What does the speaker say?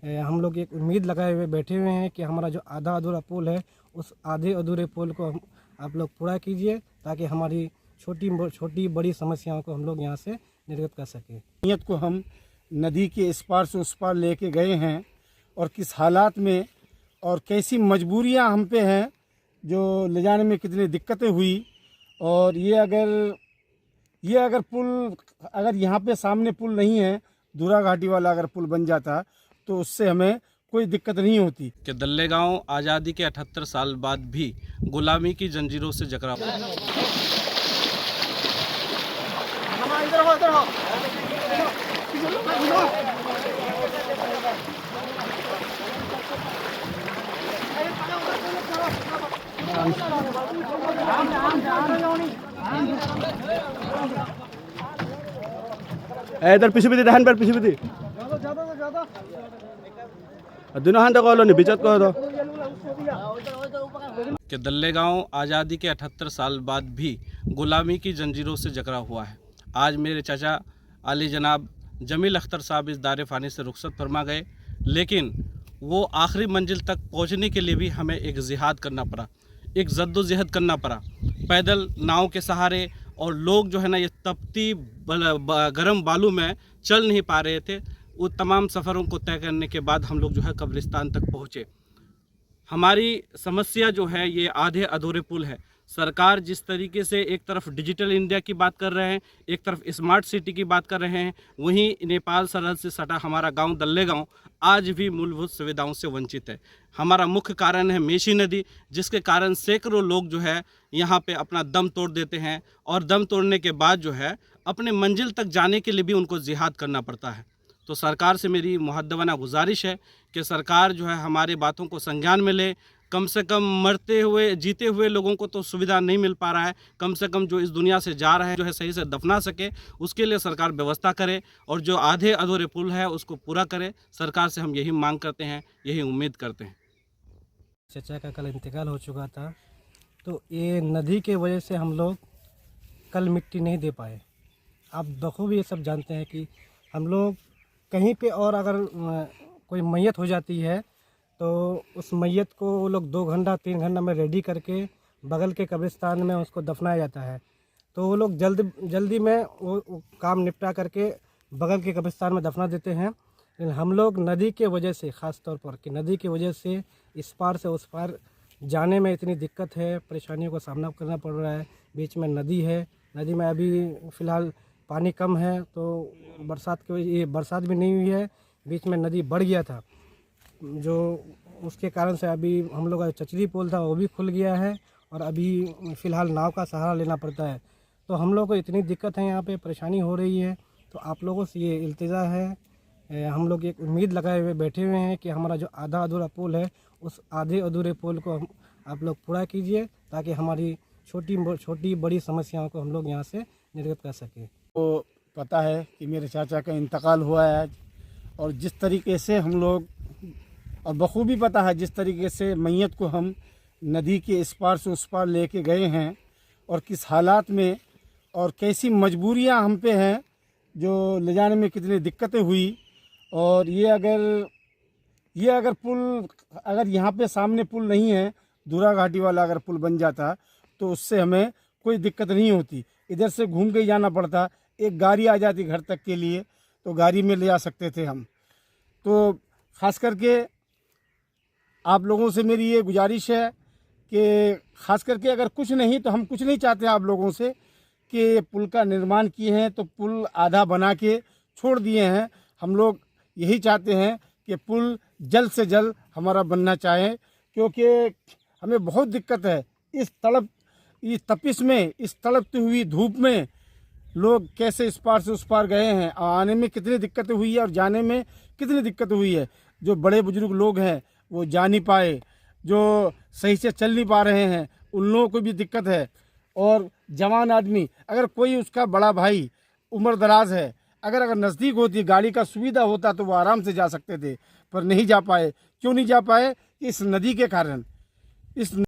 हम लोग एक उम्मीद लगाए हुए बैठे हुए हैं कि हमारा जो आधा अधूरा पुल है उस आधे अधूरे पुल को आप लोग पूरा कीजिए ताकि हमारी छोटी बड़ी समस्याओं को हम लोग यहाँ से निर्गत कर सकें। नीयत को हम नदी के इस पार से उस पार लेके गए हैं और किस हालात में और कैसी मजबूरियां हम पे हैं, जो ले जाने में कितनी दिक्कतें हुई। और ये अगर पुल अगर यहाँ पे सामने पुल नहीं है, दूरा घाटी वाला अगर पुल बन जाता तो उससे हमें कोई दिक्कत नहीं होती। कि दल्ले गांव आज़ादी के 78 साल बाद भी गुलामी की जंजीरों से जकड़ा हुआ है। इधर पीछे भी धान पर पीछे भी दोनों हाथ तक नहीं बिचत को दो कि दल्ले गांव आज़ादी के 78 साल बाद भी गुलामी की जंजीरों से जकड़ा हुआ है। आज मेरे चाचा आली जनाब जमील अख्तर साहब इस दारे फ़ानी से रुखसत फरमा गए, लेकिन वो आखिरी मंजिल तक पहुंचने के लिए भी हमें एक जिहाद करना पड़ा, एक जद्दोजहद करना पड़ा। पैदल नाव के सहारे, और लोग जो है ना ये तपती गर्म बालू में चल नहीं पा रहे थे। वो तमाम सफ़रों को तय करने के बाद हम लोग जो है कब्रिस्तान तक पहुँचे। हमारी समस्या जो है ये आधे अधूरे पुल है। सरकार जिस तरीके से एक तरफ डिजिटल इंडिया की बात कर रहे हैं, एक तरफ स्मार्ट सिटी की बात कर रहे हैं, वहीं नेपाल सरहद से सटा हमारा गांव दल्ले गांव आज भी मूलभूत सुविधाओं से वंचित है। हमारा मुख्य कारण है मेशी नदी, जिसके कारण सैकड़ों लोग जो है यहाँ पे अपना दम तोड़ देते हैं, और दम तोड़ने के बाद जो है अपने मंजिल तक जाने के लिए भी उनको जिहाद करना पड़ता है। तो सरकार से मेरी मुहद्दबाना गुजारिश है कि सरकार जो है हमारी बातों को संज्ञान में ले। कम से कम मरते हुए जीते हुए लोगों को तो सुविधा नहीं मिल पा रहा है, कम से कम जो इस दुनिया से जा रहे हैं जो है सही से दफना सके, उसके लिए सरकार व्यवस्था करे, और जो आधे अधूरे पुल है उसको पूरा करे। सरकार से हम यही मांग करते हैं, यही उम्मीद करते हैं। चचा का कल इंतकाल हो चुका था, तो ये नदी के वजह से हम लोग कल मिट्टी नहीं दे पाए। आप बखूबी ये सब जानते हैं कि हम लोग कहीं पे और अगर कोई मैयत हो जाती है तो उस मैयत को वो लोग 2 घंटा 3 घंटा में रेडी करके बगल के कब्रिस्तान में उसको दफनाया जाता है। तो वो लोग जल्दी में वो काम निपटा करके बगल के कब्रिस्तान में दफना देते हैं। लेकिन हम लोग नदी के वजह से, ख़ास तौर पर कि नदी की वजह से इस पार से उस पार जाने में इतनी दिक्कत है, परेशानियों का सामना करना पड़ रहा है। बीच में नदी है, नदी में अभी फ़िलहाल पानी कम है, तो बरसात की वजह ये बरसात भी नहीं हुई है, बीच में नदी बढ़ गया था, जो उसके कारण से अभी हम लोग का चचरी पुल था वो भी खुल गया है, और अभी फ़िलहाल नाव का सहारा लेना पड़ता है। तो हम लोग को इतनी दिक्कत है, यहाँ पे परेशानी हो रही है। तो आप लोगों से ये इल्तिजा है, हम लोग एक उम्मीद लगाए हुए बैठे हुए हैं कि हमारा जो आधा अधूरा पुल है उस आधे अधूरे पुल को आप लोग पूरा कीजिए ताकि हमारी छोटी बड़ी समस्याओं को हम लोग यहाँ से निर्गत कर सकें। तो पता है कि मेरे चाचा का इंतकाल हुआ है आज, और जिस तरीके से हम लोग, और बखूबी पता है जिस तरीके से मैयत को हम नदी के इस पार से उस पार लेके गए हैं, और किस हालात में और कैसी मजबूरियां हम पे हैं, जो ले जाने में कितनी दिक्कतें हुई। और ये अगर पुल अगर यहाँ पे सामने पुल नहीं है, दूरा घाटी वाला अगर पुल बन जाता तो उससे हमें कोई दिक्कत नहीं होती। इधर से घूम के ही जाना पड़ता, एक गाड़ी आ जाती घर तक के लिए तो गाड़ी में ले जा सकते थे हम। तो ख़ास करके आप लोगों से मेरी ये गुजारिश है कि ख़ास करके अगर कुछ नहीं तो हम कुछ नहीं चाहते आप लोगों से कि पुल का निर्माण किए हैं तो पुल आधा बना के छोड़ दिए हैं। हम लोग यही चाहते हैं कि पुल जल्द से जल्द हमारा बनना चाहे, क्योंकि हमें बहुत दिक्कत है इस तपिश में, इस तड़पती हुई धूप में लोग कैसे इस पार से उस पार गए हैं, आने में कितनी दिक्कतें हुई है और जाने में कितनी दिक्कत हुई है। जो बड़े बुजुर्ग लोग हैं वो जा नहीं पाए, जो सही से चल नहीं पा रहे हैं उन लोगों को भी दिक्कत है। और जवान आदमी, अगर कोई उसका बड़ा भाई उम्र दराज है, अगर नज़दीक होती, गाड़ी का सुविधा होता तो वो आराम से जा सकते थे, पर नहीं जा पाए। क्यों नहीं जा पाए? इस नदी के कारण। इस